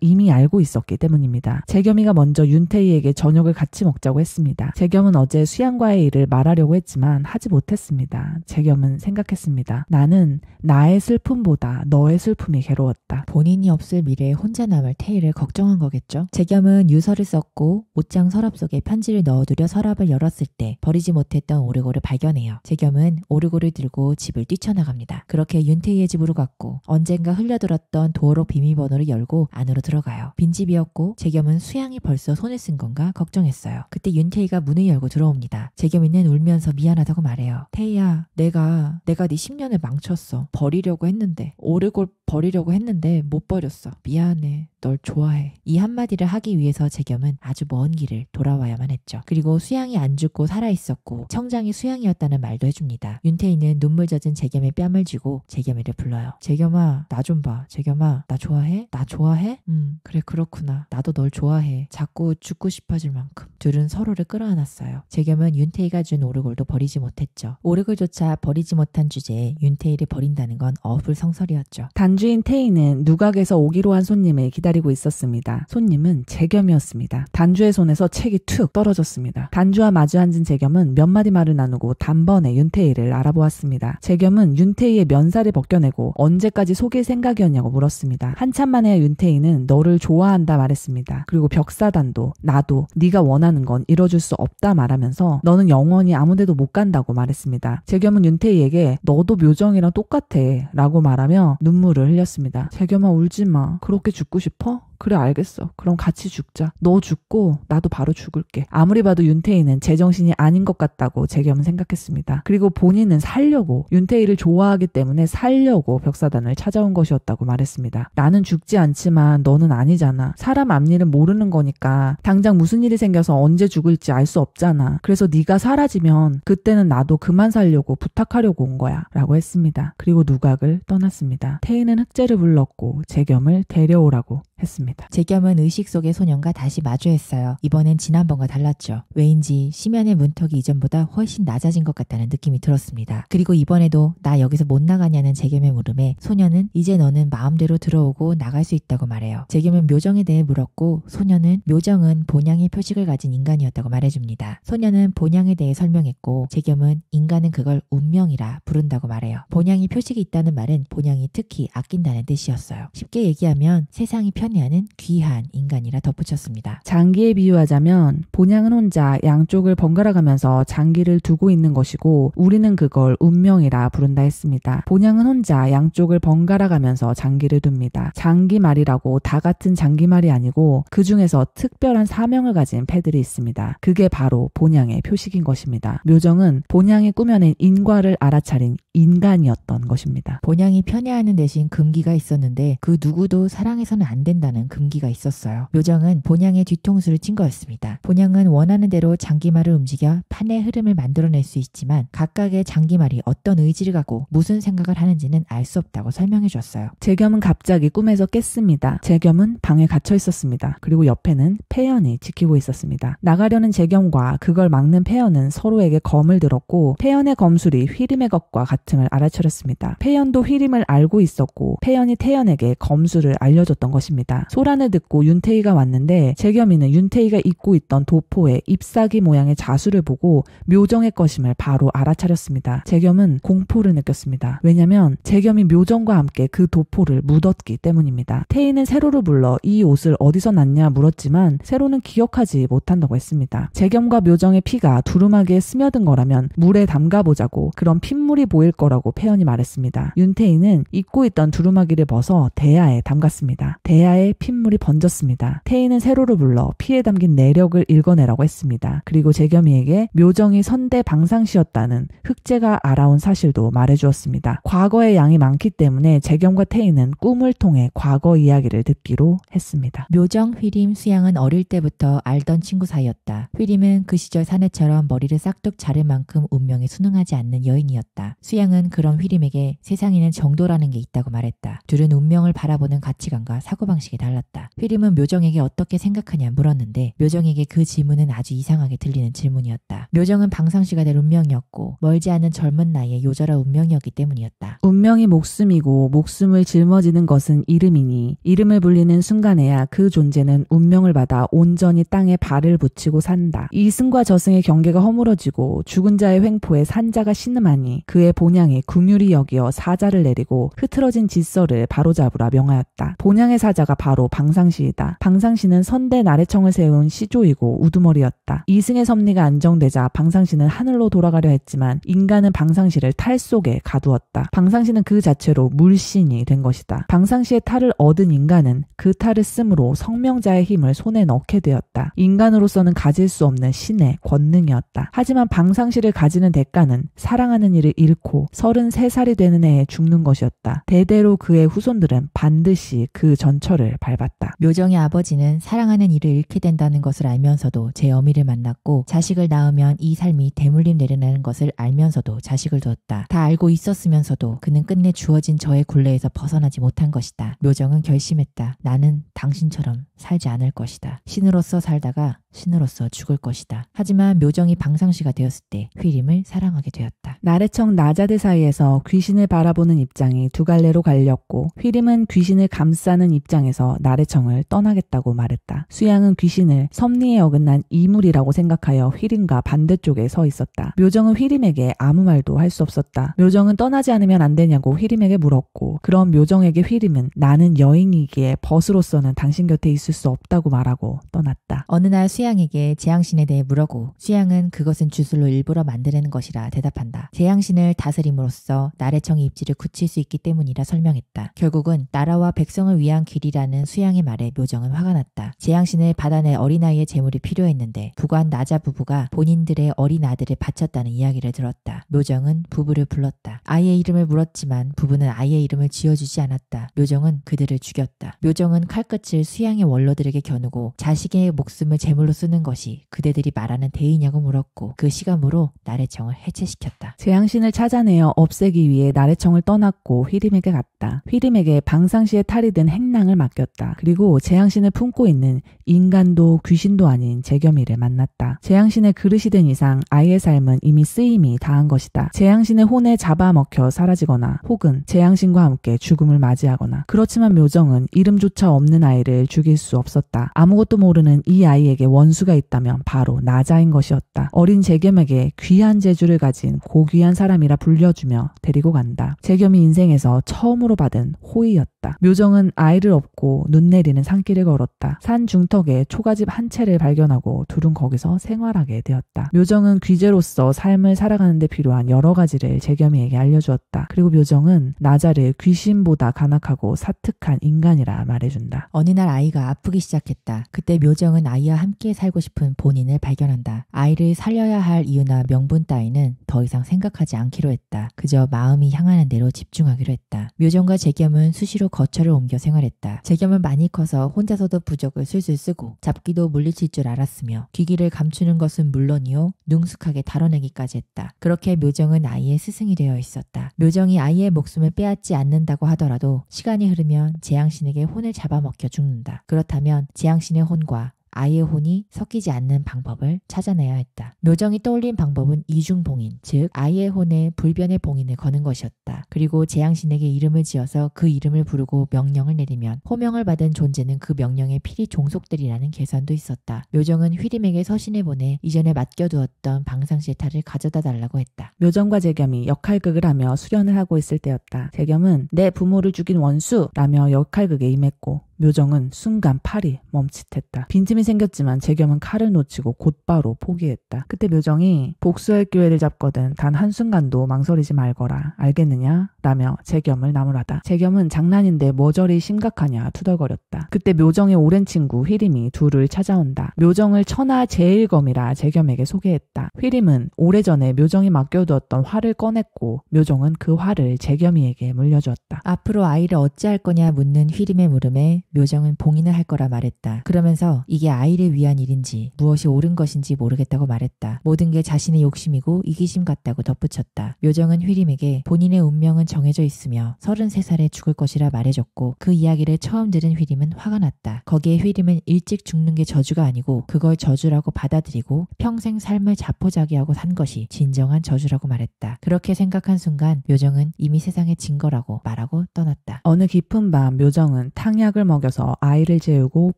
이미 알고 있었기 때문입니다. 재겸이가 먼저 윤태희에게 저녁을 같이 먹자고 했습니다. 재겸은 어제 수양과의 일을 말하려고 했지만 하지 못했습니다. 재겸은 생각했습니다. 나는 나의 슬픔보다 너의 슬픔이 괴로웠다. 본인이 없을 미래에 혼자 남을 태희를 걱정한 거겠죠. 재겸은 유서를 썼고 옷장 서랍 속에 편지를 넣어두려 서랍을 열었을 때 버리지 못했던 오르골을 발견해요. 재겸은 오르골을 들고 집을 뛰쳐나갑니다. 그렇게 윤태희의 집으로 갔고 언젠가 흘려들었던 도어록 비밀번호를 열고 안으로 들어가요. 빈집이었고 재겸은 수양이 벌써 손을 쓴 건가 걱정했어요. 그때 윤태희가 문을 열고 들어옵니다. 재겸이는 울면서 미안하다고 말해요. 태희야, 내가 네 10년을 망쳤어. 버리려고 했는데 오르골 버리려고 했는데 못 버렸어. 미안해. 널 좋아해. 이 한마디를 하기 위해서 재겸은 아주 먼 길을 돌아와야만 했죠. 그리고 수양이 안 죽고 살아있었고 청장이 수양이었다는 말도 해줍니다. 윤태희는 눈물 젖은 재겸의 뺨을 쥐고 재겸이를 불러요. 재겸아, 나 좀 봐. 재겸아, 나 좋아해. 좋아해? 나 좋아해? 그래 그렇구나. 나도 널 좋아해. 자꾸 죽고 싶어질 만큼. 둘은 서로를 끌어안았어요. 재겸은 윤태희가 준 오르골도 버리지 못했죠. 오르골조차 버리지 못한 주제에 윤태희를 버린다는 건 어불성설이었죠. 단주인 태희는 누각에서 오기로 한 손님을 기다리고 있었습니다. 손님은 재겸이었습니다. 단주의 손에서 책이 툭 떨어졌습니다. 단주와 마주 앉은 재겸은 몇 마디 말을 나누고 단번에 윤태희를 알아보았습니다. 재겸은 윤태희의 면사를 벗겨내고 언제까지 속일 생각이었냐고 물었습니다. 한참 만에 윤태희는 너를 좋아한다 말했습니다. 그리고 벽사단도 나도 네가 원하는 건 이뤄줄 수 없다 말하면서 너는 영원히 아무데도 못 간다고 말했습니다. 재겸은 윤태희에게 너도 묘정이랑 똑같아 라고 말하며 눈물을 흘렸습니다. 재겸아 울지 마. 그렇게 죽고 싶어? 그래 알겠어. 그럼 같이 죽자. 너 죽고 나도 바로 죽을게. 아무리 봐도 윤태희는 제정신이 아닌 것 같다고 재겸은 생각했습니다. 그리고 본인은 살려고 윤태희를 좋아하기 때문에 살려고 벽사단을 찾아온 것이었다고 말했습니다. 나는 죽지 않지만 너는 아니잖아. 사람 앞일은 모르는 거니까 당장 무슨 일이 생겨서 언제 죽을지 알 수 없잖아. 그래서 네가 사라지면 그때는 나도 그만 살려고 부탁하려고 온 거야 라고 했습니다. 그리고 누각을 떠났습니다. 태희는 흑제를 불렀고 재겸을 데려오라고 했습니다. 재겸은 의식 속의 소년과 다시 마주했어요. 이번엔 지난번과 달랐죠. 왜인지 심연의 문턱이 이전보다 훨씬 낮아진 것 같다는 느낌이 들었습니다. 그리고 이번에도 나 여기서 못 나가냐는 재겸의 물음에 소년은 이제 너는 마음대로 들어오고 나갈 수 있다고 말해요. 재겸은 묘정에 대해 물었고 소년은 묘정은 본향의 표식을 가진 인간이었다고 말해줍니다. 소년은 본향에 대해 설명했고 재겸은 인간은 그걸 운명이라 부른다고 말해요. 본향이 표식이 있다는 말은 본향이 특히 아낀다는 뜻이었어요. 쉽게 얘기하면 세상이 편애하는 귀한 인간이라 덧붙였습니다. 장기에 비유하자면 본향은 혼자 양쪽을 번갈아 가면서 장기를 두고 있는 것이고 우리는 그걸 운명이라 부른다 했습니다. 본향은 혼자 양쪽을 번갈아 가면서 장기를 둡니다. 장기말이라고 다 같은 장기말이 아니고 그 중에서 특별한 사명을 가진 패들이 있습니다. 그게 바로 본향의 표식인 것입니다. 묘정은 본향이 꾸며낸 인과를 알아차린 인간이었던 것입니다. 본향이 편애하는 대신 금기가 있었는데 그 누구도 사랑해서는 안 된다는 금기가 있었어요. 묘정은 본향의 뒤통수를 친 거였습니다. 본향은 원하는 대로 장기말을 움직여 판의 흐름을 만들어낼 수 있지만 각각의 장기말이 어떤 의지를 갖고 무슨 생각을 하는지는 알 수 없다고 설명해 줬어요. 재겸은 갑자기 꿈에서 깼습니다. 재겸은 방에 갇혀 있었습니다. 그리고 옆에는 폐연이 지키고 있었습니다. 나가려는 재겸과 그걸 막는 폐연은 서로에게 검을 들었고 폐연의 검술이 휘림의 것과 같음을 알아차렸습니다. 폐연도 휘림을 알고 있었고 폐연이 태연에게 검술을 알려줬던 것입니다. 소란을 듣고 윤태희가 왔는데 재겸이는 윤태희가 입고 있던 도포에 잎사귀 모양의 자수를 보고 묘정의 것임을 바로 알아차렸습니다. 재겸은 공포를 느꼈습니다. 왜냐면 재겸이 묘정과 함께 그 도포를 묻었기 때문입니다. 태희는 세로를 불러 이 옷을 어디서 났냐 물었지만 세로는 기억하지 못한다고 했습니다. 재겸과 묘정의 피가 두루마기에 스며든 거라면 물에 담가보자고 그런 핏물이 보일 거라고 폐연이 말했습니다. 윤태희는 입고 있던 두루마기를 벗어 대야에 담갔습니다. 대야에 핏물이 번졌습니다. 태희는 세로를 불러 피에 담긴 내력을 읽어내라고 했습니다. 그리고 재겸이에게 묘정이 선대 방상시였다는 흑제가 알아온 사실도 말해주었습니다. 과거의 양이 많기 때문에 재겸과 태희는 꿈을 통해 과거 이야기를 듣기로 했습니다. 묘정, 휘림, 수양은 어릴 때부터 알던 친구 사이였다. 휘림은 그 시절 사내처럼 머리를 싹둑 자를 만큼 운명에 순응하지 않는 여인이었다. 수양은 그런 휘림에게 세상에는 정도라는 게 있다고 말했다. 둘은 운명을 바라보는 가치관과 사고방식이 달랐다. 휘림은 묘정에게 어떻게 생각하냐 물었는데 묘정에게 그 질문은 아주 이상하게 들리는 질문이었다. 묘정은 방상시가 될 운명이었고 멀지 않은 젊은 나이에 요절한 운명이었기 때문이었다. 운명이 목숨이고 목숨을 짊어지는 것은 이름이니 이름을 불리는 순간에야 그 존재는 운명을 받아 온전히 땅에 발을 붙이고 산다. 이승과 저승의 경계가 허물어지고 죽은 자의 횡포에 산자가 신음하니 그의 본향이 궁휼히 여기어 사자를 내리고 흐트러진 질서를 바로잡으라 명하였다. 본향의 사자가 바로 방상시이다. 방상시는 선대 나래청을 세운 시조이고 우두머리였다. 이승의 섭리가 안정되자 방상시는 하늘로 돌아가려 했지만 인간은 방상시를 탈 속에 가두었다. 방상시는 그 자체로 물신이 된 것이다. 방상시의 탈을 얻은 인간은 그 탈을 쓰므로 성명자의 힘을 손에 넣게 되었다. 인간으로서는 가질 수 없는 신의 권능이었다. 하지만 방상시를 가지는 대가는 사랑하는 이를 잃고 33살이 되는 해에 죽는 것이었다. 대대로 그의 후손들은 반드시 그 전철을 상처를 밟았다. 묘정의 아버지는 사랑하는 이를 잃게 된다는 것을 알면서도 제 어미를 만났고 자식을 낳으면 이 삶이 대물림 내려나는 것을 알면서도 자식을 두었다. 다 알고 있었으면서도 그는 끝내 주어진 저의 굴레에서 벗어나지 못한 것이다. 묘정은 결심했다. 나는 당신처럼 살지 않을 것이다. 신으로서 살다가 신으로서 죽을 것이다. 하지만 묘정이 방상시가 되었을 때 휘림을 사랑하게 되었다. 나래청 나자들 사이에서 귀신을 바라보는 입장이 두 갈래로 갈렸고 휘림은 귀신을 감싸는 입장에서 나래청을 떠나겠다고 말했다. 수양은 귀신을 섭리에 어긋난 이물이라고 생각하여 휘림과 반대쪽에 서 있었다. 묘정은 휘림에게 아무 말도 할 수 없었다. 묘정은 떠나지 않으면 안 되냐고 휘림에게 물었고 그럼 묘정에게 휘림은 나는 여인이기에 벗으로서는 당신 곁에 있을 수 없다고 말하고 떠났다. 어느 날 수양에게 재앙신에 대해 물어고 수양은 그것은 주술로 일부러 만드는 것이라 대답한다. 재앙신을 다스림으로써 나래청의 입지를 굳힐 수 있기 때문이라 설명했다. 결국은 나라와 백성을 위한 길이라는 수양의 말에 묘정은 화가 났다. 재앙신을 받아낼 어린아이의 재물이 필요했는데 부관 나자 부부가 본인들의 어린 아들을 바쳤다는 이야기를 들었다. 묘정은 부부를 불렀다. 아이의 이름을 물었지만 부부는 아이의 이름을 지어주지 않았다. 묘정은 그들을 죽였다. 묘정은 칼끝을 수양의 원로들에게 겨누고 자식의 목숨을 제물로 쓰는 것이 그대들이 말하는 대의냐고 물었고 그 시감으로 나래청을 해체시켰다. 재앙신을 찾아내어 없애기 위해 나래청을 떠났고 휘림에게 갔다. 휘림에게 방상시에 탈이 든 행랑을 맡겼다. 그리고 재앙신을 품고 있는 인간도 귀신도 아닌 재겸이를 만났다. 재앙신의 그릇이 된 이상 아이의 삶은 이미 쓰임이 다한 것이다. 재앙신의 혼에 잡아먹혀 사라지거나 혹은 재앙신과 함께 죽음을 맞이하거나 그렇지만 묘정은 이름조차 없는 아이를 죽일 수 없었다. 아무것도 모르는 이 아이에게 원수가 있다면 바로 나자인 것이었다. 어린 재겸에게 귀한 재주를 가진 고귀한 사람이라 불려주며 데리고 간다. 재겸이 인생에서 처음으로 받은 호의였다. 묘정은 아이를 업고 눈 내리는 산길을 걸었다. 산 중턱에 초가집 한 채를 발견하고 둘은 거기서 생활하게 되었다. 묘정은 귀재로서 삶을 살아가는 데 필요한 여러 가지를 재겸이에게 알려주었다. 그리고 묘정은 나자를 귀신보다 간악하고 사특한 인간이라 말해준다. 어느 날 아이가 아프기 시작했다. 그때 묘정은 아이와 함께 살고 싶은 본인을 발견한다. 아이를 살려야 할 이유나 명분 따위는 더 이상 생각하지 않기로 했다. 그저 마음이 향하는 대로 집중하기로 했다. 묘정과 재겸은 수시로 거처를 옮겨 생활했다. 재겸은 많이 커서 혼자서도 부적을 술술 쓰고 잡기도 물리칠 줄 알았으며 귀기를 감추는 것은 물론이요 능숙하게 다뤄내기까지 했다. 그렇게 묘정은 아이의 스승이 되어 있었다. 묘정이 아이의 목숨을 빼앗지 않는다고 하더라도 시간이 흐르면 재앙신에게 혼을 잡아먹혀 죽는다. 그렇다면 재앙신의 혼과 아이의 혼이 섞이지 않는 방법을 찾아내야 했다. 묘정이 떠올린 방법은 이중봉인, 즉 아이의 혼에 불변의 봉인을 거는 것이었다. 그리고 재앙신에게 이름을 지어서 그 이름을 부르고 명령을 내리면 호명을 받은 존재는 그 명령에 필히 종속되리라는 계산도 있었다. 묘정은 휘림에게 서신을 보내 이전에 맡겨두었던 방상실타를 가져다 달라고 했다. 묘정과 재겸이 역할극을 하며 수련을 하고 있을 때였다. 재겸은 내 부모를 죽인 원수라며 역할극에 임했고 묘정은 순간 팔이 멈칫했다. 빈틈이 생겼지만 재겸은 칼을 놓치고 곧바로 포기했다. 그때 묘정이 복수할 기회를 잡거든 단 한순간도 망설이지 말거라. 알겠느냐? 라며 재겸을 나무라다. 재겸은 장난인데 뭐 저리 심각하냐 투덜거렸다. 그때 묘정의 오랜 친구 휘림이 둘을 찾아온다. 묘정을 천하 제일검이라 재겸에게 소개했다. 휘림은 오래전에 묘정이 맡겨두었던 활을 꺼냈고 묘정은 그 활을 재겸이에게 물려주었다. 앞으로 아이를 어찌할 거냐 묻는 휘림의 물음에 묘정은 봉인을 할 거라 말했다. 그러면서 이게 아이를 위한 일인지 무엇이 옳은 것인지 모르겠다고 말했다. 모든 게 자신의 욕심이고 이기심 같다고 덧붙였다. 묘정은 휘림에게 본인의 운명은 정해져 있으며 33살에 죽을 것이라 말해줬고 그 이야기를 처음 들은 휘림은 화가 났다. 거기에 휘림은 일찍 죽는 게 저주가 아니고 그걸 저주라고 받아들이고 평생 삶을 자포자기하고 산 것이 진정한 저주라고 말했다. 그렇게 생각한 순간 묘정은 이미 세상에 진 거라고 말하고 떠났다. 어느 깊은 밤 묘정은 탕약을 먹여서 아이를 재우고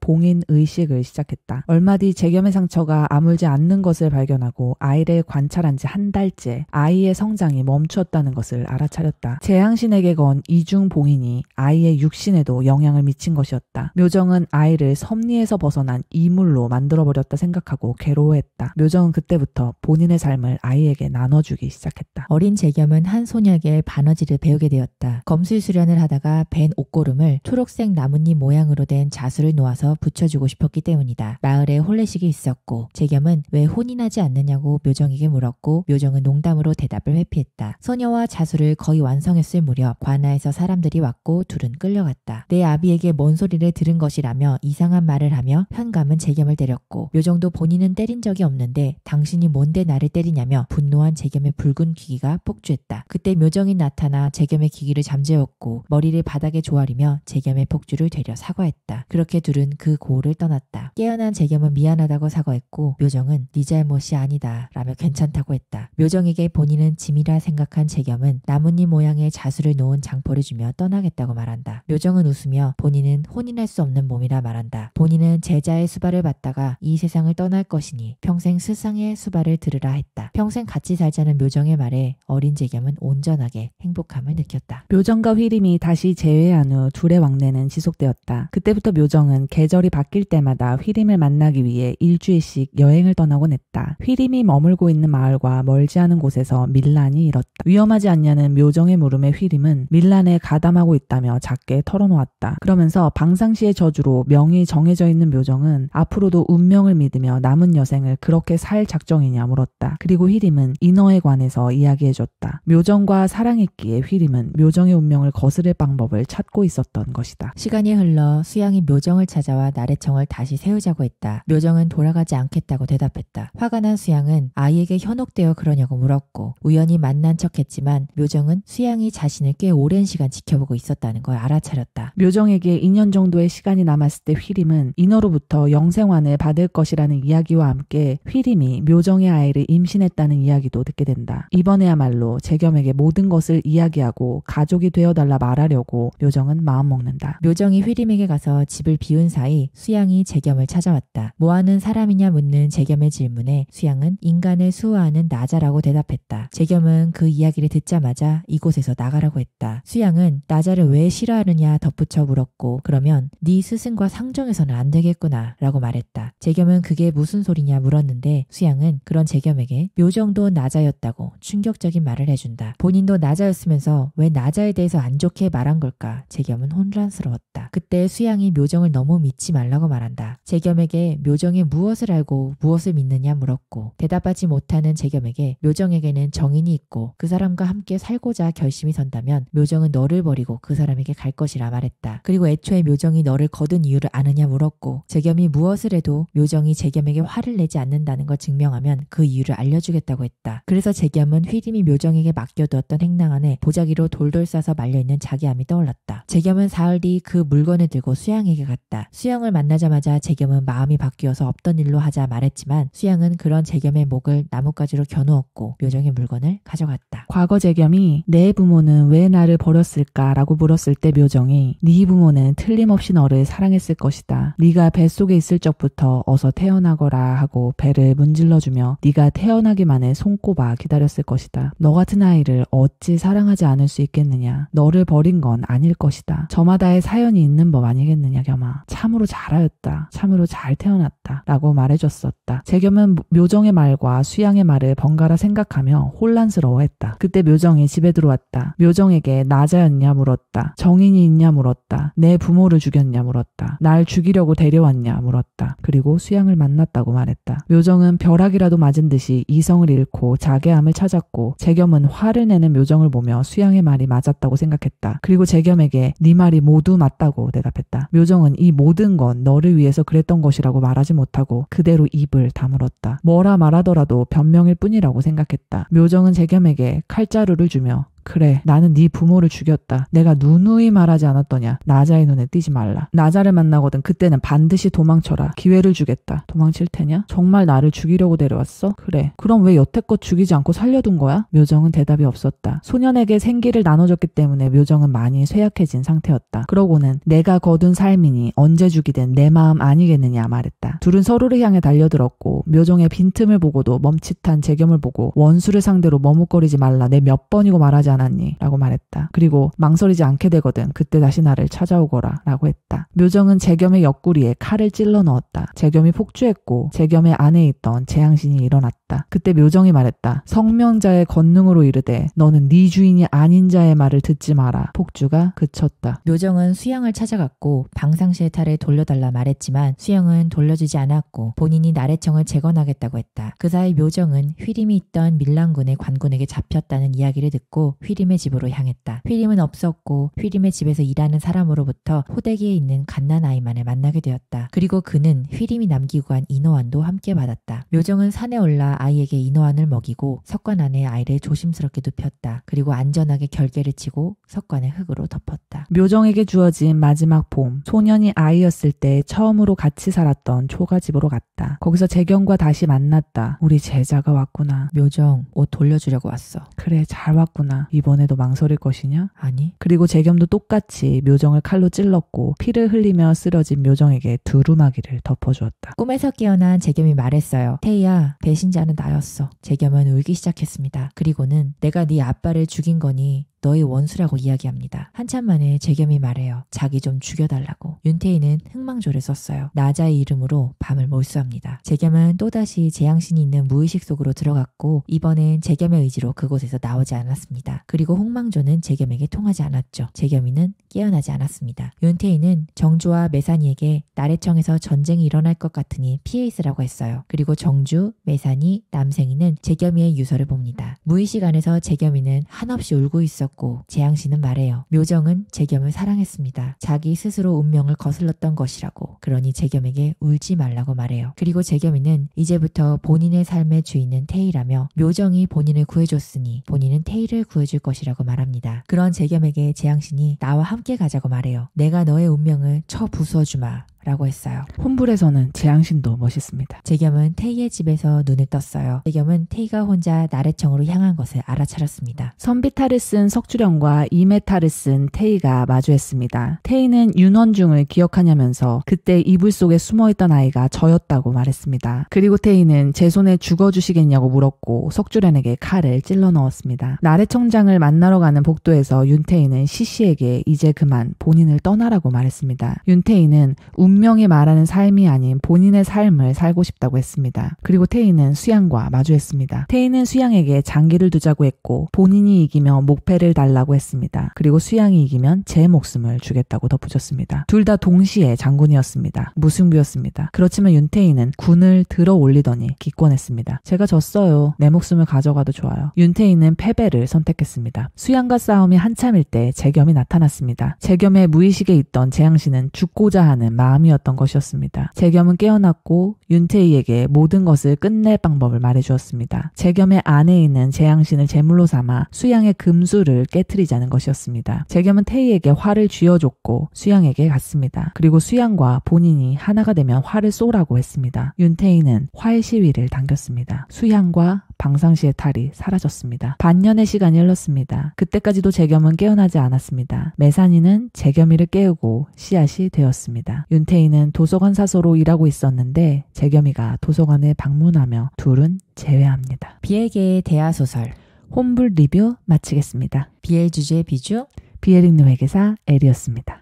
봉인 의식을 시작했다. 얼마 뒤 재겸의 상처가 아물지 않는 것을 발견하고 아이를 관찰한 지 한 달째 아이의 성장이 멈추었다는 것을 알아차렸다. 재앙신에게 건 이중 봉인이 아이의 육신에도 영향을 미친 것이었다. 묘정은 아이를 섭리에서 벗어난 이물로 만들어버렸다 생각하고 괴로워했다. 묘정은 그때부터 본인의 삶을 아이에게 나눠주기 시작했다. 어린 재겸은 한 소녀에게 바느질을 배우게 되었다. 검술 수련을 하다가 벤 옷고름을 초록색 나뭇잎 모양으로 된 자수를 놓아서 붙여주고 싶었기 때문이다. 마을에 혼례식이 있었고 재겸은 왜 혼이 나지 않느냐고 묘정에게 물었고 묘정은 농담으로 대답을 회피했다. 소녀와 자수를 거의 완성 완성했을 무렵 관아에서 사람들이 왔고 둘은 끌려갔다. 내 아비에게 뭔 소리를 들은 것이라며 이상한 말을 하며 현감은 재겸을 때렸고 묘정도 본인은 때린 적이 없는데 당신이 뭔데 나를 때리냐며 분노한 재겸의 붉은 귀기가 폭주했다. 그때 묘정이 나타나 재겸의 귀기를 잠재웠고 머리를 바닥에 조아리며 재겸의 폭주를 되려 사과했다. 그렇게 둘은 그 고을을 떠났다. 깨어난 재겸은 미안하다고 사과했고 묘정은 네 잘못이 아니다 라며 괜찮다고 했다. 묘정에게 본인은 짐이라 생각한 재겸은 나뭇잎 모양의 자수를 놓은 장포를 주며 떠나겠다고 말한다. 묘정은 웃으며 본인은 혼인할 수 없는 몸이라 말한다. 본인은 제자의 수발을 받다가 이 세상을 떠날 것이니 평생 스승의 수발을 들으라 했다. 평생 같이 살자는 묘정의 말에 어린 재겸은 온전하게 행복함을 느꼈다. 묘정과 휘림이 다시 재회한 후 둘의 왕래는 지속되었다. 그때부터 묘정은 계절이 바뀔 때마다 휘림을 만나기 위해 일주일씩 여행을 떠나곤 했다. 휘림이 머물고 있는 마을과 멀지 않은 곳에서 밀란이 일었다. 위험하지 않냐는 묘정의 물음에 휘림은 밀란에 가담하고 있다며 작게 털어놓았다. 그러면서 방상시의 저주로 명이 정해져 있는 묘정은 앞으로도 운명을 믿으며 남은 여생을 그렇게 살 작정이냐 물었다. 그리고 휘림은 인어에 관해서 이야기해줬다. 묘정과 사랑했기에 휘림은 묘정의 운명을 거스를 방법을 찾고 있었던 것이다. 시간이 흘러 수양이 묘정을 찾아와 나래청을 다시 세우자고 했다. 묘정은 돌아가지 않겠다고 대답했다. 화가 난 수양은 아이에게 현혹되어 그러냐고 물었고 우연히 만난 척했지만 묘정은 수양이 자신을 꽤 오랜 시간 지켜보고 있었다는 걸 알아차렸다. 묘정에게 2년 정도의 시간이 남았을 때 휘림은 인어로부터 영생환을 받을 것이라는 이야기와 함께 휘림이 묘정의 아이를 임신했다는 이야기도 듣게 된다. 이번에야말로 재겸에게 모든 것을 이야기하고 가족이 되어달라 말하려고 묘정은 마음먹는다. 묘정이 휘림에게 가서 집을 비운 사이 수양이 재겸을 찾아왔다. 뭐하는 사람이냐 묻는 재겸의 질문에 수양은 인간을 수호하는 나자라고 대답했다. 재겸은 그 이야기를 듣자마자 이곳에서 나가라고 했다. 수양은 나자를 왜 싫어하느냐 덧붙여 물었고 그러면 네 스승과 상종해서는 안 되겠구나 라고 말했다. 재겸은 그게 무슨 소리냐 물었는데 수양은 그런 재겸에게 묘정도 나자였다고 충격적인 말을 해준다. 본인도 나자였으면서 왜 나자에 대해서 안 좋게 말한 걸까? 재겸은 혼란스러웠다. 그때 수양이 묘정을 너무 믿지 말라고 말한다. 재겸에게 묘정이 무엇을 알고 무엇을 믿느냐 물었고 대답하지 못하는 재겸에게 묘정에게는 정인이 있고 그 사람과 함께 살고자 결심이 선다면 묘정은 너를 버리고 그 사람에게 갈 것이라 말했다. 그리고 애초에 묘정이 너를 거둔 이유를 아느냐 물었고 재겸이 무엇을 해도 묘정이 재겸에게 화를 내지 않는다는 걸 증명하면 그 이유를 알려주겠다고 했다. 그래서 재겸은 휘림이 묘정에게 맡겨두었던 행랑 안에 보자기로 돌돌 싸서 말려있는 자기 암이 떠올랐다. 재겸은 사흘 뒤 그 물건을 들고 수양에게 갔다. 수양을 만나자마자 재겸은 마음이 바뀌어서 없던 일로 하자 말했지만 수양은 그런 재겸의 목을 나뭇가지로 겨누었고 묘정의 물건을 가져갔다. 과거 재겸이 내 부모는 왜 나를 버렸을까라고 물었을 때 묘정이 네 부모는 틀림없이 너를 사랑했을 것이다. 네가 뱃속에 있을 적부터 어서 태어나거라 하고 배를 문질러주며 네가 태어나기만을 손꼽아 기다렸을 것이다. 너 같은 아이를 어찌 사랑하지 않을 수 있겠느냐. 너를 버린 건 아닐 것이다. 저마다의 사연이 있는 법 아니겠느냐 겸아. 참으로 잘하였다. 참으로 잘 태어났다. 라고 말해줬었다. 재겸은 묘정의 말과 수양의 말을 번갈아 생각하며 혼란스러워했다. 그때 묘정이 집에 들어왔다. 묘정에게 나자였냐 물었다. 정인이 있냐 물었다. 내 부모를 죽였냐 물었다. 날 죽이려고 데려왔냐 물었다. 그리고 수양을 만났다고 말했다. 묘정은 벼락이라도 맞은 듯이 이성을 잃고 자괴함을 찾았고 재겸은 화를 내는 묘정을 보며 수양의 말이 맞았다고 생각했다. 그리고 재겸에게 네 말이 모두 맞다고 대답했다. 묘정은 이 모든 건 너를 위해서 그랬던 것이라고 말하지 못하고 그대로 입을 다물었다. 뭐라 말하더라도 변명일 뿐이라고 생각했다. 묘정은 재겸에게 칼자루를 주며 그래, 나는 네 부모를 죽였다. 내가 누누이 말하지 않았더냐. 나자의 눈에 띄지 말라. 나자를 만나거든 그때는 반드시 도망쳐라. 기회를 주겠다. 도망칠 테냐? 정말 나를 죽이려고 데려왔어? 그래. 그럼 왜 여태껏 죽이지 않고 살려둔 거야? 묘정은 대답이 없었다. 소년에게 생기를 나눠줬기 때문에 묘정은 많이 쇠약해진 상태였다. 그러고는 내가 거둔 삶이니 언제 죽이든 내 마음 아니겠느냐 말했다. 둘은 서로를 향해 달려들었고 묘정의 빈틈을 보고도 멈칫한 재겸을 보고 원수를 상대로 머뭇거리지 말라. 내 몇 번이고 말하지 않았니? 라고 말했다. 그리고 망설이지 않게 되거든 그때 다시 나를 찾아오거라 라고 했다. 묘정은 재겸의 옆구리에 칼을 찔러 넣었다. 재겸이 폭주했고 재겸의 안에 있던 재앙신이 일어났다. 그때 묘정이 말했다. 성명자의 권능으로 이르되 너는 네 주인이 아닌 자의 말을 듣지 마라. 폭주가 그쳤다. 묘정은 수양을 찾아갔고 방상시의 탈을 돌려달라 말했지만 수양은 돌려주지 않았고 본인이 나래청을 재건하겠다고 했다. 그 사이 묘정은 휘림이 있던 밀란군의 관군에게 잡혔다는 이야기를 듣고 휘림의 집으로 향했다. 휘림은 없었고 휘림의 집에서 일하는 사람으로부터 호되기에 있는 갓난아이만을 만나게 되었다. 그리고 그는 휘림이 남기고 간 인어환도 함께 받았다. 묘정은 산에 올라 아이에게 인어환을 먹이고 석관 안에 아이를 조심스럽게 눕혔다. 그리고 안전하게 결계를 치고 석관의 흙으로 덮었다. 묘정에게 주어진 마지막 봄, 소년이 아이였을 때 처음으로 같이 살았던 초가집으로 갔다. 거기서 재경과 다시 만났다. 우리 제자가 왔구나. 묘정, 옷 돌려주려고 왔어. 그래, 잘 왔구나. 이번에도 망설일 것이냐? 아니. 그리고 재겸도 똑같이 묘정을 칼로 찔렀고 피를 흘리며 쓰러진 묘정에게 두루마기를 덮어주었다. 꿈에서 깨어난 재겸이 말했어요. 태희야, 배신자는 나였어. 재겸은 울기 시작했습니다. 그리고는 내가 네 아빠를 죽인 거니 너의 원수라고 이야기합니다. 한참 만에 재겸이 말해요. 자기 좀 죽여달라고. 윤태희는 흥망조를 썼어요. 나자의 이름으로 밤을 몰수합니다. 재겸은 또다시 재앙신이 있는 무의식 속으로 들어갔고 이번엔 재겸의 의지로 그곳에서 나오지 않았습니다. 그리고 홍망조는 재겸에게 통하지 않았죠. 재겸이는 깨어나지 않았습니다. 윤태희는 정주와 매산이에게 나래청에서 전쟁이 일어날 것 같으니 피해 있으라고 했어요. 그리고 정주, 매산이, 남생이는 재겸이의 유서를 봅니다. 무의식 안에서 재겸이는 한없이 울고 있었고 재앙신은 말해요. 묘정은 재겸을 사랑했습니다. 자기 스스로 운명을 거슬렀던 것이라고. 그러니 재겸에게 울지 말라고 말해요. 그리고 재겸이는 이제부터 본인의 삶의 주인은 태희라며 묘정이 본인을 구해줬으니 본인은 태희를 구해줄 것이라고 말합니다. 그런 재겸에게 재앙신이 나와 함께 가자고 말해요. 내가 너의 운명을 쳐 부수어주마 라고 했어요. 혼불에서는 재앙신도 멋있습니다. 재겸은 태희의 집에서 눈을 떴어요. 재겸은 태희가 혼자 나래청으로 향한 것을 알아차렸습니다. 선비탈을 쓴 석주령과 이메탈을 쓴 태희가 마주했습니다. 태희는 윤원중을 기억하냐면서 그때 이불 속에 숨어있던 아이가 저였다고 말했습니다. 그리고 태희는 제 손에 죽어주시겠냐고 물었고 석주령에게 칼을 찔러 넣었습니다. 나래청장을 만나러 가는 복도에서 윤태희는 시시에게 이제 그만 본인을 떠나라고 말했습니다. 윤태희는 운명이 말하는 삶이 아닌 본인의 삶을 살고 싶다고 했습니다. 그리고 태희는 수양과 마주했습니다. 태희는 수양에게 장기를 두자고 했고 본인이 이기면 목패를 달라고 했습니다. 그리고 수양이 이기면 제 목숨을 주겠다고 덧붙였습니다. 둘 다 동시에 장군이었습니다. 무승부였습니다. 그렇지만 윤태희는 군을 들어 올리더니 기권했습니다. 제가 졌어요. 내 목숨을 가져가도 좋아요. 윤태희는 패배를 선택했습니다. 수양과 싸움이 한참일 때 재겸이 나타났습니다. 재겸의 무의식에 있던 재앙신은 죽고자 하는 마음이었던 것이었습니다. 재겸은 깨어났고 윤태희에게 모든 것을 끝낼 방법을 말해주었습니다. 재겸의 안에 있는 재앙신을 제물로 삼아 수양의 금수를 깨트리자는 것이었습니다. 재겸은 태희에게 활을 쥐어줬고 수양에게 갔습니다. 그리고 수양과 본인이 하나가 되면 활을 쏘라고 했습니다. 윤태희는 활 시위를 당겼습니다. 수양과 방상시의 탈이 사라졌습니다. 반년의 시간이 흘렀습니다. 그때까지도 재겸은 깨어나지 않았습니다. 매산이는 재겸이를 깨우고 씨앗이 되었습니다. 윤태희는 도서관 사서로 일하고 있었는데 재겸이가 도서관에 방문하며 둘은 재회합니다. 비엘계의 대하소설 혼불 리뷰 마치겠습니다. 비엘 주제의 비주 비엘 읽는 회계사 엘이었습니다.